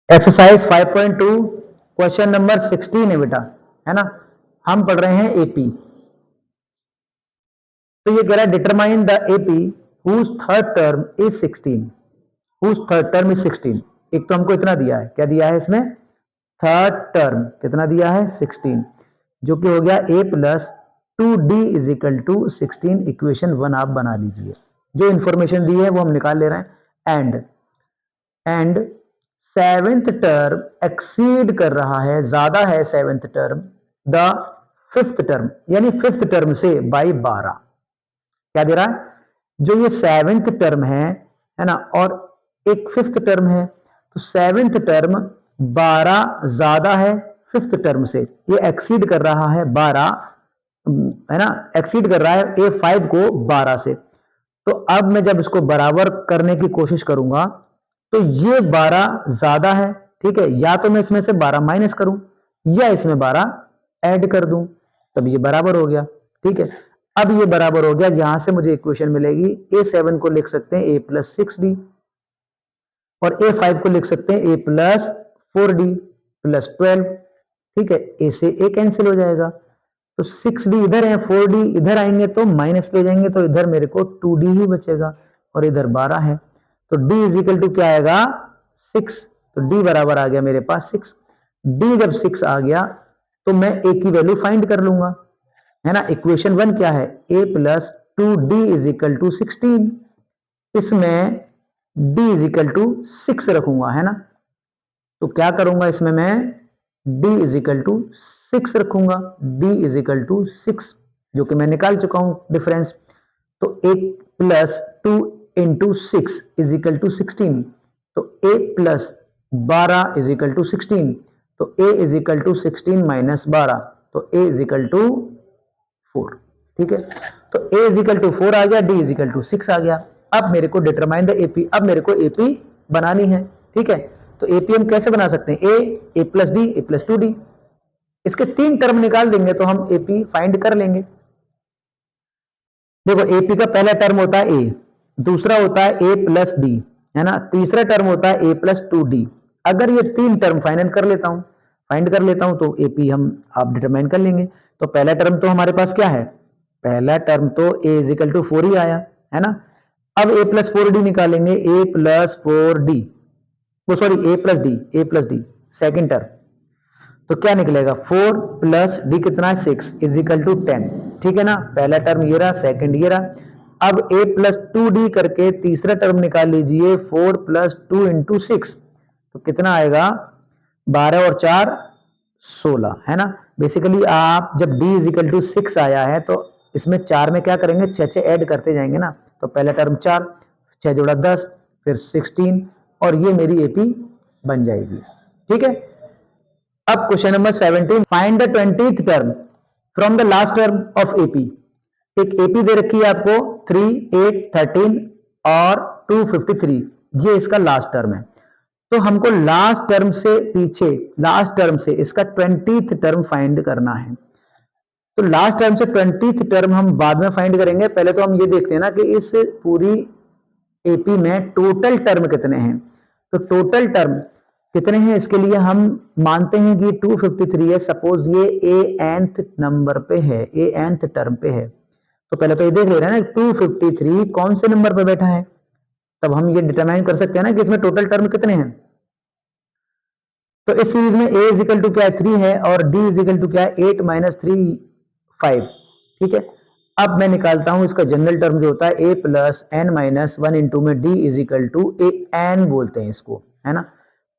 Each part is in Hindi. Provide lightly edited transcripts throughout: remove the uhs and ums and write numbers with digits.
एक्सरसाइज 5.2 क्वेश्चन नंबर 16 है बेटा, है ना। हम पढ़ रहे हैं एपी। तो ये कह रहा है determine the AP whose third term is 16, whose third term is 16। एक तो हमको इतना दिया है, क्या दिया है इसमें, थर्ड टर्म कितना दिया है 16, जो कि हो गया a plus 2d is equal to 16। Equation 1 आप बना लीजिए। जो इंफॉर्मेशन दी है वो हम निकाल ले रहे हैं। एंड सेवेंथ टर्म एक्सीड कर रहा है, ज्यादा है seventh term the fifth term, यानी फिफ्थ टर्म से बाई 12। क्या दे रहा है, जो ये सेवेंथ टर्म है ना, और एक फिफ्थ टर्म है, तो सेवेंथ टर्म 12 ज्यादा है फिफ्थ टर्म से। ये एक्सीड कर रहा है 12, है ना, एक्सीड कर रहा है A5 को 12 से। तो अब मैं जब इसको बराबर करने की कोशिश करूंगा तो ये 12 ज्यादा है, ठीक है। या तो मैं इसमें से 12 माइनस करूं या इसमें 12 ऐड कर दूं, तब ये बराबर हो गया, ठीक है। अब ये बराबर हो गया, जहां से मुझे इक्वेशन मिलेगी A7 को लिख सकते हैं A प्लस 6D और A5 को लिख सकते हैं A प्लस 4D प्लस 12, ठीक है। A से A कैंसिल हो जाएगा, तो 6D इधर है, 4D इधर आएंगे तो माइनस पे जाएंगे, तो इधर मेरे को 2D ही बचेगा और इधर 12 है, तो D इज इक्वल टू क्या आएगा 6। तो D बराबर आ गया मेरे पास 6। D जब 6 आ गया तो मैं A की वैल्यू फाइंड कर लूंगा, है ना। इक्वेशन 1 क्या है, A plus 2D is equal to 16। इसमें D इज इक्वल टू 6 रखूंगा, है ना। तो क्या करूंगा इसमें मैं D इज इक्वल टू 6 रखूंगा, D इज इक्वल टू 6, जो कि मैं निकाल चुका हूं डिफरेंस। तो 8 plus 2 into 6 is equal to 16, तो A plus 12 is equal to 16, तो A is equal to 16 minus 12, तो A इज इक्वल टू 4, ठीक है। तो A इज इक्वल टू 4 आ गया, D इज इक्वल टू 6 आ गया। अब मेरे को डिटरमाइन द AP, अब मेरे को AP बनानी है, ठीक है। तो AP हम कैसे बना सकते हैं, A plus D, A plus 2D। इसके 3 टर्म निकाल देंगे तो हम AP फाइंड कर लेंगे। देखो AP का पहला टर्म होता है A, दूसरा होता है A प्लस D, है ना, तीसरा टर्म होता है A प्लस 2D। अगर ये 3 टर्म फाइंड कर लेता हूं तो AP हम आप डिटरमाइन कर लेंगे। तो पहला टर्म तो हमारे पास क्या है, पहला टर्म तो A इज इक्वल टू 4 ही आया, है ना। अब A प्लस 4D निकालेंगे, A प्लस 4D, वो sorry A plus D second term, तो क्या निकलेगा 4 प्लस डी कितना है 6 इज इक्वल टू 10, ठीक है ना। पहला टर्म ये रहा, सेकंड ये रहा। अब A प्लस 2D करके तीसरा टर्म निकाल लीजिए, 4 प्लस 2 इंटू 6, तो कितना आएगा 12 और 4 16, है ना। बेसिकली आप जब D इज इक्वल टू 6 आया है तो इसमें 4 में क्या करेंगे, 6 ऐड करते जाएंगे ना। तो पहला टर्म 4, 6 जोड़ा 10, फिर 16, और ये मेरी AP बन जाएगी, ठीक है। अब question number 17, find the 20th term from the last term of AP। एक AP दे रखी है आपको 3, 8, 13 और 253, ये इसका लास्ट टर्म है। तो हमको लास्ट टर्म से पीछे, लास्ट टर्म से इसका 20th टर्म फाइंड करना है। तो लास्ट टर्म से 20th टर्म हम बाद में फाइंड करेंगे, पहले तो हम ये देखते हैं ना कि इस पूरी AP में टोटल टर्म कितने हैं। तो टोटल टर्म कितने हैं, इसके लिए हम मानते हैं कि 253 है, सपोज ये nth नंबर पे है, nth टर्म पे है। तो पहले तो ये देख ले रहे हैं ना 253 कौन से नंबर पे बैठा है, तब हम ये डिटरमाइन कर सकते हैं ना कि इसमें टोटल टर्म कितने हैं। तो इस सीरीज में A इज इक्वल टू क्या है 3 है, और D इज इक्वल टू क्या है 8 माइनस 3 5, ठीक है। अब मैं निकालता हूं इसका जनरल टर्म जो होता है A plus n minus 1 into में D is equal to a n बोलते हैं इसको, है ना।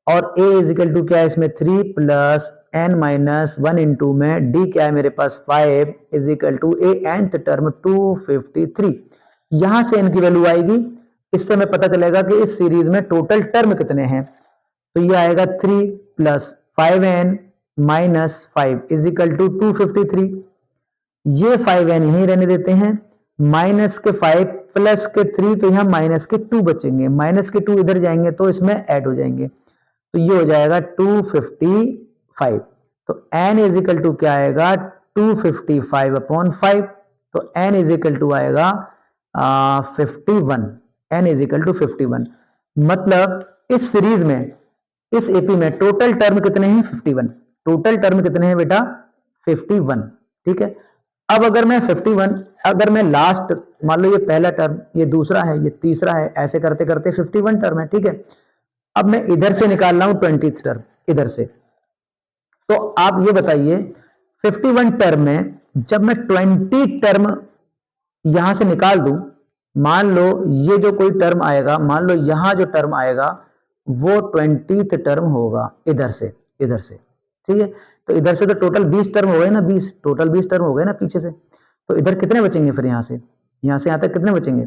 और A इज इक्वल टू क्या है इसमें 3 प्लस एन माइनस 1 इंटू में D क्या है मेरे पास 5 is equal to a nth term 253। यहां से n की वैल्यू आएगी, इससे हमें पता चलेगा कि इस सीरीज में टोटल टर्म कितने हैं। तो ये आएगा 3 plus 5n minus 5 is equal to 253। ये 5n यहीं रहने देते हैं, माइनस के 5 प्लस के 3, तो यहां माइनस के 2 बचेंगे, माइनस के 2 इधर जाएंगे तो इसमें ऐड हो जाएंगे, तो ये हो जाएगा 255। तो n इज इक्वल टू क्या आएगा 255 अपॉन 5, तो n इज इक्वल टू आएगा 51, n इज इक्वल टू 51। मतलब इस सीरीज में इस एपी में टोटल टर्म कितने हैं 51, टोटल टर्म कितने हैं बेटा 51, ठीक है। अब अगर मैं 51, अगर मैं लास्ट, मान लो ये पहला टर्म, ये दूसरा है, ये तीसरा है, ऐसे करते करते 51 टर्म है, ठीक है। अब मैं इधर से निकाल रहा हूं 20th टर्म इधर से, तो आप ये बताइए 51 टर्म में जब मैं 20 टर्म यहां से निकाल दूं, मान लो ये जो कोई टर्म आएगा, मान लो यहां जो टर्म आएगा वो 20th टर्म होगा इधर से, ठीक है। तो इधर से तो टोटल 20 टर्म हो गए ना, 20 टोटल 20 टर्म हो गए ना पीछे से, तो इधर कितने बचेंगे फिर यहां से यहां तक कितने बचेंगे?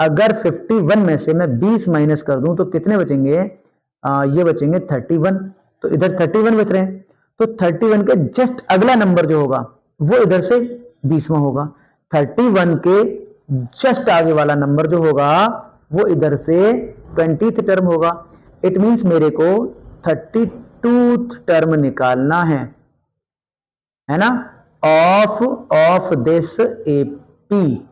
अगर 51 में से मैं 20 माइनस कर दूं तो कितने बचेंगे? ये बचेंगे 31, तो इधर 31 बच रहे हैं, तो 31 के जस्ट अगला नंबर जो होगा वो इधर से 20वां होगा, 31 के जस्ट आगे वाला नंबर जो होगा वो इधर से 20th टर्म होगा। इट मींस मेरे को 32th टर्म निकालना है ना, ऑफ दिस एपी,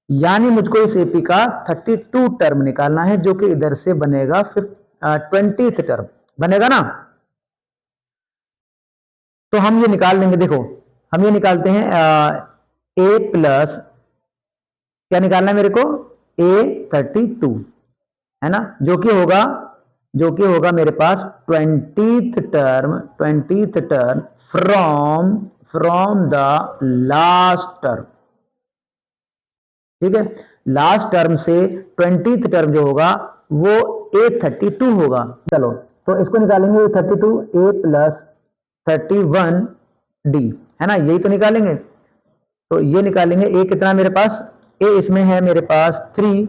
यानी मुझको इस एपी का 32 टर्म निकालना है, जो कि इधर से बनेगा 20th टर्म बनेगा ना। तो हम ये निकाल लेंगे, देखो हम ये निकालते हैं ए प्लस, क्या निकालना है मेरे को? A32 है ना, जो कि होगा मेरे पास 20th term from the last term, ठीक है। लास्ट टर्म से 20th टर्म जो होगा वो A32 होगा। चलो तो इसको निकालेंगे, A32 A प्लस 31D है ना, यही तो निकालेंगे। तो ये निकालेंगे, A कितना मेरे पास? A इसमें है मेरे पास 3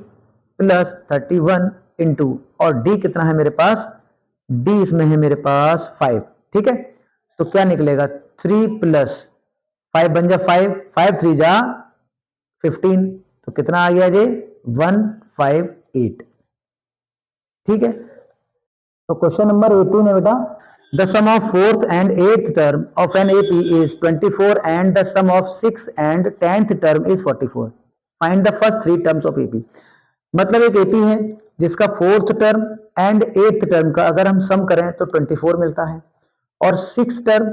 प्लस 31 इंटू, और D कितना है मेरे पास? D इसमें है मेरे पास 5, ठीक है। तो क्या निकलेगा? 3 प्लस 5 बन जा 5, 5 3 जा 15, तो कितना आ गया जी? 158, ठीक है। तो क्वेश्चन नंबर 18 है बेटा, the sum of 4th and 8th term of an AP is 24 and the sum of 6th and 10th term is 44, find the first 3 terms of AP. मतलब एक एपी है जिसका 4th term and 8th term का अगर हम सम करें तो 24 मिलता है, और 6th term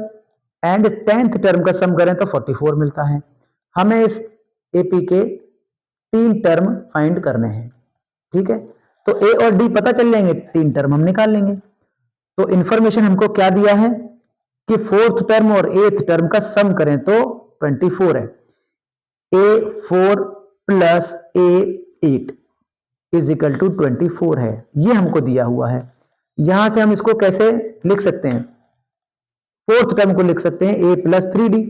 and 10th term का सम करें तो 44 मिलता है। हमें इस एपी के 3 टर्म फाइंड करने हैं, ठीक है। तो ए और डी पता चल जाएंगे, 3 टर्म हम निकाल लेंगे। तो इंफॉर्मेशन हमको क्या दिया है कि 4th टर्म और 8th टर्म का सम करें तो 24 है, A4 plus A8 is equal to 24 है, ये हमको दिया हुआ है। यहां से हम इसको कैसे लिख सकते हैं? 4th टर्म को लिख सकते हैं A प्लस 3D,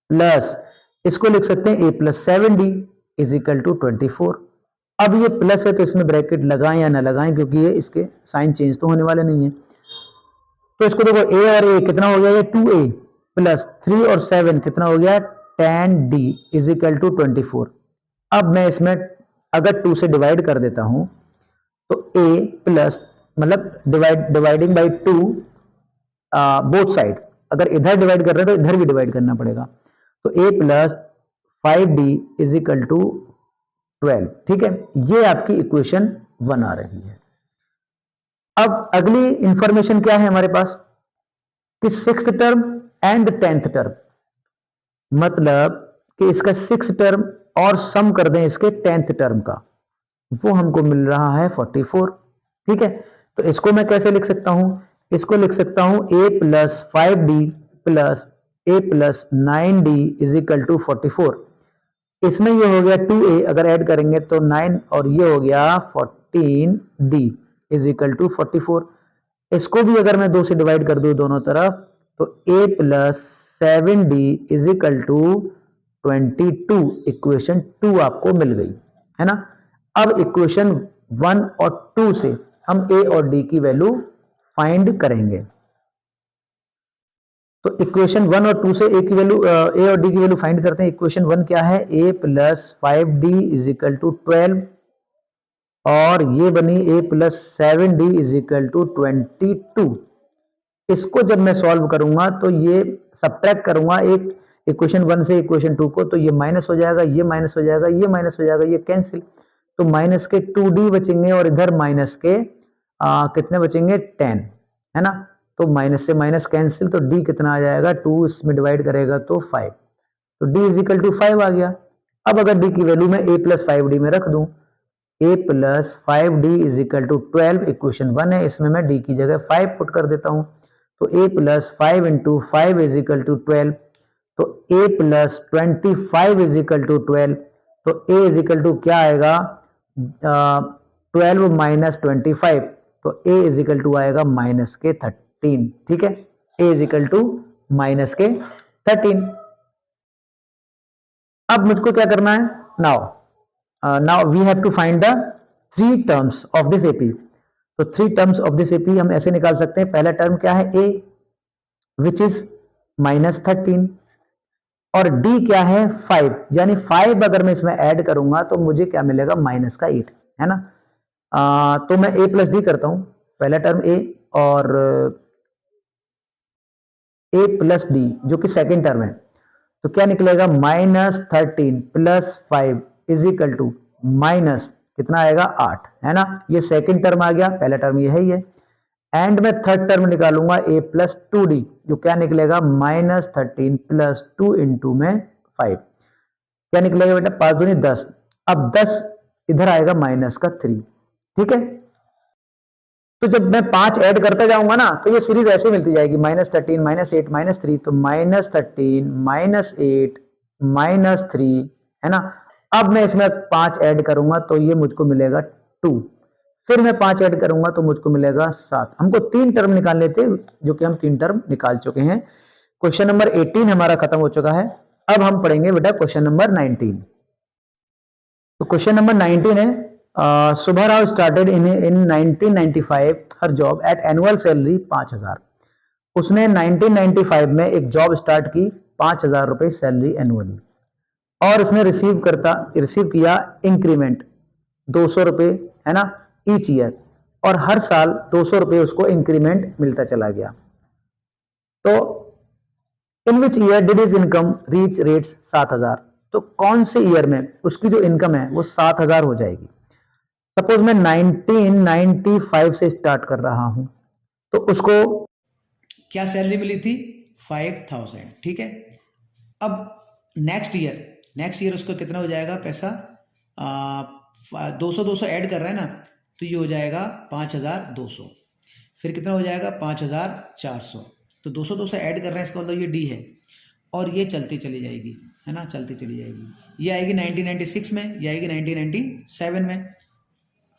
प्लस इसको लिख सकते हैं A plus 7D is equal to 24। अब ये प्लस है तो इसमें ब्रैकेट लगाएं या ना लगाएं, क्योंकि ये इसके साइन चेंज तो होने वाले नहीं है। तो इसको देखो, A और A कितना हो गया? ये 2A प्लस 3 और 7 कितना हो गया? 10D is equal to 24। अब मैं इसमें अगर 2 से डिवाइड कर देता हूं तो A प्लस, मतलब डिवाइडिंग बाई 2 बोथ साइड, अगर इधर डिवाइड कर रहे हैं तो इधर भी डिवाइड करना पड़ेगा। तो A plus 5D is equal to 12, ठीक है। ये आपकी इक्वेशन 1 आ रही है। अब अगली इंफॉर्मेशन क्या है हमारे पास कि 6th term and 10th term, मतलब कि इसका 6th टर्म और सम कर दें इसके 10th टर्म का, वो हमको मिल रहा है 44, ठीक है। तो इसको मैं कैसे लिख सकता हूं? इसको लिख सकता हूं A plus 5D plus A plus 9D is equal to 44। इसमें ये हो गया 2A, अगर ऐड करेंगे तो 9, और ये हो गया 14D इज इक्वल टू 44। इसको भी अगर मैं 2 से डिवाइड कर दूं दोनों तरफ तो A plus 7D is equal to 22, equation 2 आपको मिल गई है ना। अब इक्वेशन 1 और 2 से हम A और D की वैल्यू फाइंड करेंगे। तो इक्वेशन 1 और 2 से A की वैल्यू, A और D की वैल्यू फाइंड करते हैं। इक्वेशन 1 क्या है? A plus 5D is equal to 12, और ये बनी A plus 7D is equal to 22। इसको जब मैं सॉल्व करूंगा तो ये सब्ट्रैक्ट करूंगा एक इक्वेशन 1 से इक्वेशन 2 को, तो ये माइनस हो जाएगा, ये माइनस हो जाएगा, ये माइनस हो जाएगा, ये कैंसिल, तो माइनस के 2D बचेंगे, और इधर माइनस के कितने बचेंगे? 10, है ना, तो माइनस से माइनस कैंसिल, तो डी कितना आ जाएगा, 2 इसमें डिवाइड करेगा तो 5, तो डी इज इक्वल टू 5 आ गया। अब अगर डी की वैल्यू मैं a प्लस 5d में रख दूं, a plus 5d is equal to 12, equation 1 है, इसमें मैं d की जगह 5 पुट कर देता हूं, तो a plus 5 into 5 is equal to 12, तो a plus 25 is equal to 12, तो a इज इक्वल टू क्या आएगा, 12 माइनस 25, तो a इज इक्वल टू आएगा माइनस के 13, ठीक है, a is equal to minus के 13। अब मुझको क्या करना है, now we have to find the 3 terms of this AP. तो 3 टर्म्स ऑफ दिस एपी हम ऐसे निकाल सकते हैं, पहला टर्म क्या है, a विच इज माइनस 13, और d क्या है 5, यानी 5 अगर मैं इसमें ऐड करूंगा तो मुझे क्या मिलेगा, माइनस का 8, है ना। तो मैं a प्लस डी करता हूं, पहला टर्म a और a प्लस डी जो कि सेकेंड टर्म है, तो क्या निकलेगा, minus 13 plus 5 is equal to minus कितना आएगा 8, है ना, ये सेकेंड टर्म आ गया, पहला टर्म ये है ही है। एंड में थर्ड टर्म निकालूंगा a प्लस 2d, जो क्या निकलेगा, माइनस 13 प्लस 2 इंटू में 5, क्या निकलेगा बेटा, 5 दूनी 10, अब 10 इधर आएगा माइनस का 3, ठीक है। तो जब मैं 5 ऐड करता जाऊंगा ना, तो ये सीरीज ऐसे मिलती जाएगी, माइनस 13 माइनस 8 माइनस 3, तो माइनस 13 माइनस 8 माइनस 3, है ना। अब मैं इसमें 5 ऐड करूंगा तो ये मुझको मिलेगा 2, फिर मैं 5 ऐड करूंगा तो मुझको मिलेगा 7। हमको 3 टर्म निकालने थे, जो कि हम 3 टर्म निकाल चुके हैं। क्वेश्चन नंबर 18 हमारा खत्म हो चुका है। अब हम पढ़ेंगे बेटा क्वेश्चन नंबर 19। तो क्वेश्चन नंबर 19 है, Subbarao started in 1995 her job eight annual salary 5000। उसने 1995 में एक जॉब स्टार्ट की 5000 रुपए सैलरी एनुअली, और उसने रिसीव किया इंक्रीमेंट 200 रुपए, है ना, ईच ईयर, और हर साल 200 रुपए उसको इंक्रीमेंट मिलता चला गया। तो in which year did his income reach rates 7000, तो कौन से ईयर में उसकी जो इनकम है वो 7000 हो जाएगी। सपोज मैं 1995 से स्टार्ट कर रहा हूं, तो उसको क्या सैलरी मिली थी, 5000, ठीक है। अब नेक्स्ट ईयर उसको कितना हो जाएगा पैसा, 200 ऐड कर रहा है ना, तो ये हो जाएगा 5200, फिर कितना हो जाएगा 5400, तो 200 ऐड कर रहे हैं, इसका मतलब ये डी है, और ये चलती चली जाएगी, है ना, चलती चली जाएगी, ये आएगी 1996 में, ये आएगी 1997 में।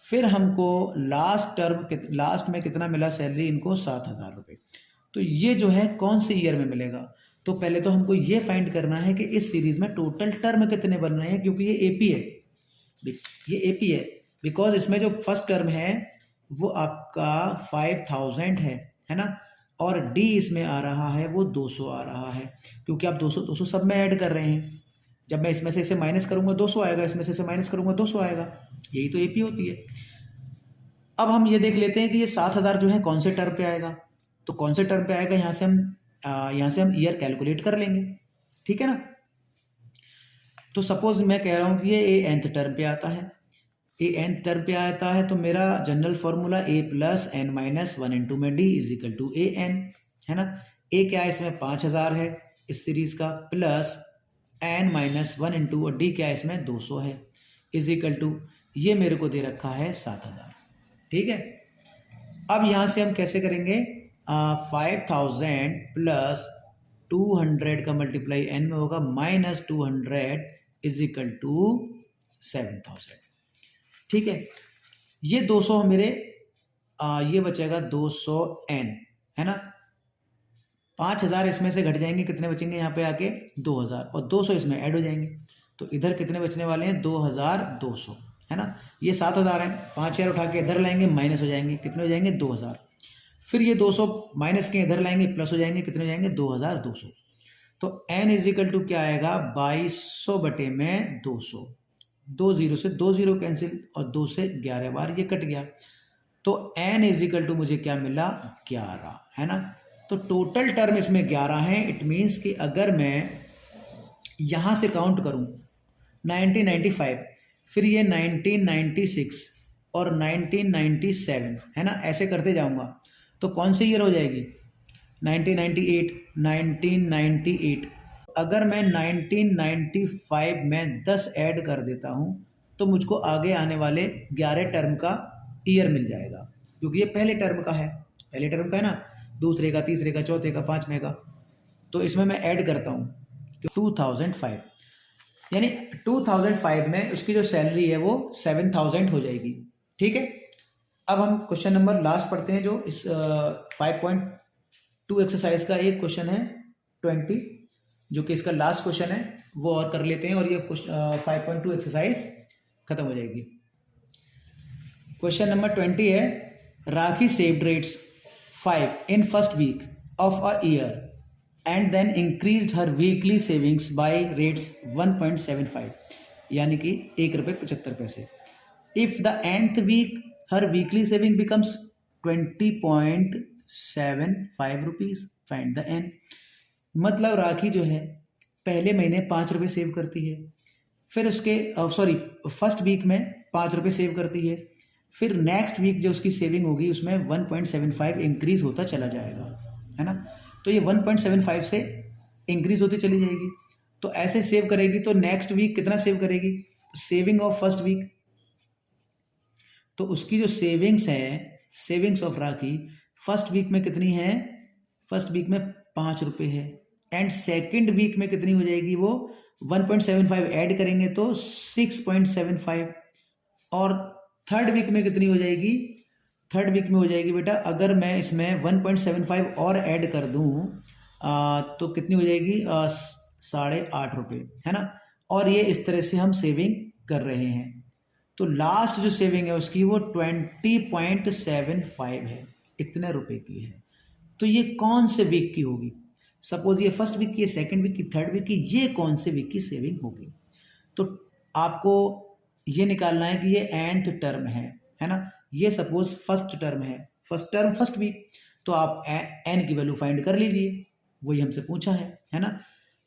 फिर हमको लास्ट में कितना मिला सैलरी इनको, 7000 रुपये। तो ये जो है कौन से ईयर में मिलेगा, तो पहले तो हमको ये फाइंड करना है कि इस सीरीज में टोटल टर्म कितने बन रहे हैं, क्योंकि ये एपी है, बिकॉज इसमें जो फर्स्ट टर्म है वो आपका 5000 है ना, और डी इसमें आ रहा है वो 200 आ रहा है, क्योंकि आप 200 सब में ऐड कर रहे हैं। जब मैं इसमें से इसे माइनस करूंगा 200 आएगा, इसमें से इसे माइनस करूंगा 200 आएगा, यही तो एपी होती है। अब हम ये देख लेते हैं कि ये 7000 जो है कौन से टर्म पे आएगा, तो कौन से टर्म पे आएगा, यहाँ से हम ईयर कैलकुलेट कर लेंगे, ठीक है ना। तो सपोज मैं कह रहा हूँ कि ये nth टर्म पे आता है, nth टर्म पे आता है, तो मेरा general formula a plus n minus 1 into में d is equal to a n, है ना। a क्या है इसमें 5000 है इस सीरीज का, प्लस n माइनस 1 इंटू, और d क्या है इसमें 200 है, इज इक्वल टू ये मेरे को दे रखा है 7000, ठीक है। अब यहाँ से हम कैसे करेंगे, 5000 प्लस 200 का मल्टीप्लाई n में होगा, माइनस 200 इज इक्वल टू 7000, ठीक है। ये 200 मेरे ये बचेगा 200n, है ना। 5000 इसमें से घट जाएंगे, कितने बचेंगे यहाँ पे आके 2000, और 200 इसमें ऐड हो जाएंगे, तो इधर कितने बचने वाले हैं 2200, है ना। ये 7000 है, 5000 उठा के इधर लाएंगे, माइनस हो जाएंगे, कितने हो जाएंगे 2000, फिर ये 200 माइनस के इधर लाएंगे, प्लस हो जाएंगे, कितने हो जाएंगे 2200। तो n इज इक्वल टू क्या आएगा 2200 बटे में 200, 2 0 से 2 0 कैंसिल, और 2 से 11 बार ये कट गया, तो n इज इक्वल टू मुझे क्या मिला 11, है ना। तो टोटल टर्म इसमें 11 है। इट मीन्स कि अगर मैं यहाँ से काउंट करूँ 1995, फिर ये 1996 और 1997, है ना, ऐसे करते जाऊँगा, तो कौन सी ईयर हो जाएगी? 1998, 1998। अगर मैं 1995 में 10 ऐड कर देता हूँ तो मुझको आगे आने वाले 11 टर्म का ईयर मिल जाएगा, क्योंकि ये पहले टर्म का है, पहले टर्म का है ना, दूसरे का, तीसरे का, चौथे का, पाँचवें का। तो इसमें मैं ऐड करता हूँ 2005, यानी 2005 में उसकी जो सैलरी है वो 7000 हो जाएगी। ठीक है, अब हम क्वेश्चन नंबर लास्ट पढ़ते हैं, जो इस 5.2 एक्सरसाइज का एक क्वेश्चन है 20, जो कि इसका लास्ट क्वेश्चन है, वो और कर लेते हैं और ये 5.2 एक्सरसाइज खत्म हो जाएगी। क्वेश्चन नंबर 20 है, Rakhi saved rates 5 in first week of a year and then increased her weekly savings by rates 1.75, यानी कि ₹1.75। If the nth week her weekly saving becomes 20.75 rupees, find the n। मतलब राखी जो है पहले महीने ₹5 सेव करती है, फिर उसके फर्स्ट वीक में ₹5 सेव करती है, फिर नेक्स्ट वीक जो उसकी सेविंग होगी उसमें 1.75 इंक्रीज होता चला जाएगा, है ना। तो ये 1.75 से इंक्रीज होती चली जाएगी। तो ऐसे सेव करेगी तो नेक्स्ट वीक कितना सेव करेगी? सेविंग ऑफ फर्स्ट वीक, तो उसकी जो सेविंग्स है, savings of Rakhi first week में कितनी है? फर्स्ट वीक में ₹5 है। एंड सेकंड वीक में कितनी हो जाएगी? वो 1.75 ऐड करेंगे तो 6.75। और थर्ड वीक में कितनी हो जाएगी? थर्ड वीक में हो जाएगी बेटा, अगर मैं इसमें 1.75 और ऐड कर दूं तो कितनी हो जाएगी? ₹8.5, है ना। और ये इस तरह से हम सेविंग कर रहे हैं। तो लास्ट जो सेविंग है उसकी वो 20.75 है, इतने रुपए की है। तो ये कौन से वीक की होगी? सपोज ये फर्स्ट वीक की, सेकंड वीक की, थर्ड वीक की, ये कौन से वीक की सेविंग होगी? तो आपको ये निकालना है कि ये nth टर्म है ना। ये सपोज फर्स्ट टर्म है, फर्स्ट टर्म फर्स्ट वीक, तो आप n की वैल्यू फाइंड कर लीजिए, वही हमसे पूछा है ना।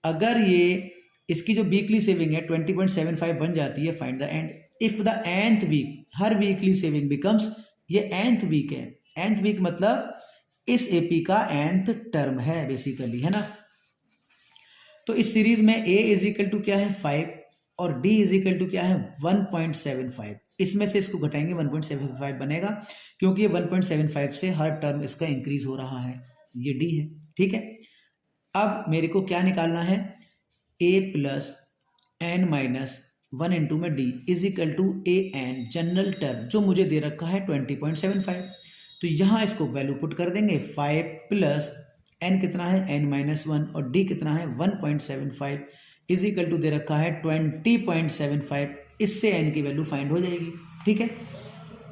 अगर ये इसकी जो वीकली सेविंग है 20.75 बन जाती है, find the end. If the nth week her weekly saving becomes, ये nth वीक है, nth वीक मतलब इस एपी का nth टर्म है बेसिकली, है ना। तो इस सीरीज में a इज इक्वल टू क्या है? 5 और d इज इक्वल टू क्या है? 1.75। इसमें से इसको घटाएंगे 1.75 बनेगा, क्योंकि ये 1.75 से हर टर्म इसका इंक्रीज हो रहा है, ये d है। ठीक है, अब मेरे को क्या निकालना है? a plus n minus 1 into में d is equal to a n, general term जो मुझे दे रखा है 20.75। तो यहाँ इसको वैल्यू पुट कर देंगे, 5 प्लस n कितना है? n माइनस 1, और d कितना है? 1.75 इज इक्वल टू दे रखा है 20.75। इससे n की वैल्यू फाइंड हो जाएगी। ठीक है,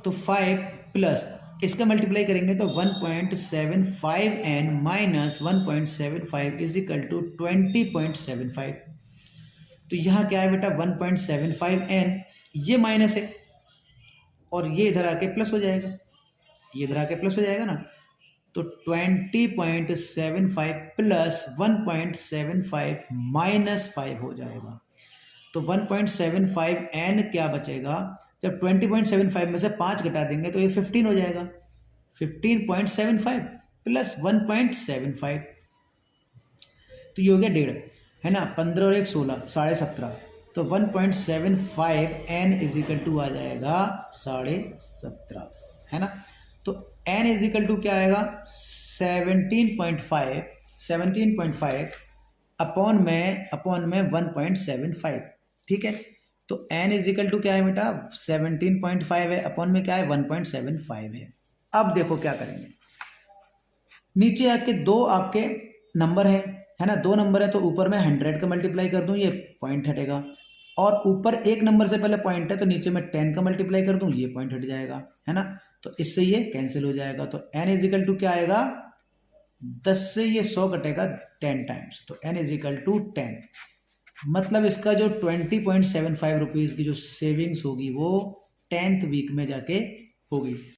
तो 5 प्लस इसका मल्टीप्लाई करेंगे तो 1.75 n minus 1.75 is equal to 20.75। तो यहाँ क्या है बेटा? 1.75 n, ये माइनस है और ये इधर आके प्लस हो जाएगा, ये इधर आके प्लस हो जाएगा ना। तो 20.75 प्लस 1.75 माइनस 5 हो जाएगा। तो 1.75 n क्या बचेगा? जब 20.75 में से 5 घटा देंगे तो ये 15 हो जाएगा। 15.75 प्लस 1.75, तो ये हो गया 1.5, है ना। 15 और 1 16, 17.5। तो 1.75 n इज इक्वल टू आ जाएगा 17.5, है ना। तो n इज इक्वल टू क्या आएगा? 17.5 अपॉन में 1.75। ठीक है, तो n इज इक्वल टू क्या है बेटा? 17.5 है, अपॉन में क्या है? 1.75 है। अब देखो क्या करेंगे, नीचे आके दो आपके नंबर है ना, दो नंबर है, तो ऊपर में 100 का मल्टीप्लाई कर दूं, ये पॉइंट हटेगा। और ऊपर एक नंबर से पहले पॉइंट है तो नीचे में 10 का मल्टीप्लाई कर दूं, ये पॉइंट हट जाएगा, है ना। तो इससे ये कैंसिल हो जाएगा। तो n इज इक्वल टू क्या आएगा? 10 से ये 100 कटेगा 10 टाइम्स, तो n इज इक्वल टू 10। मतलब इसका जो 20.75 रुपीज़ की जो सेविंग्स होगी वो 10th वीक में जाके होगी।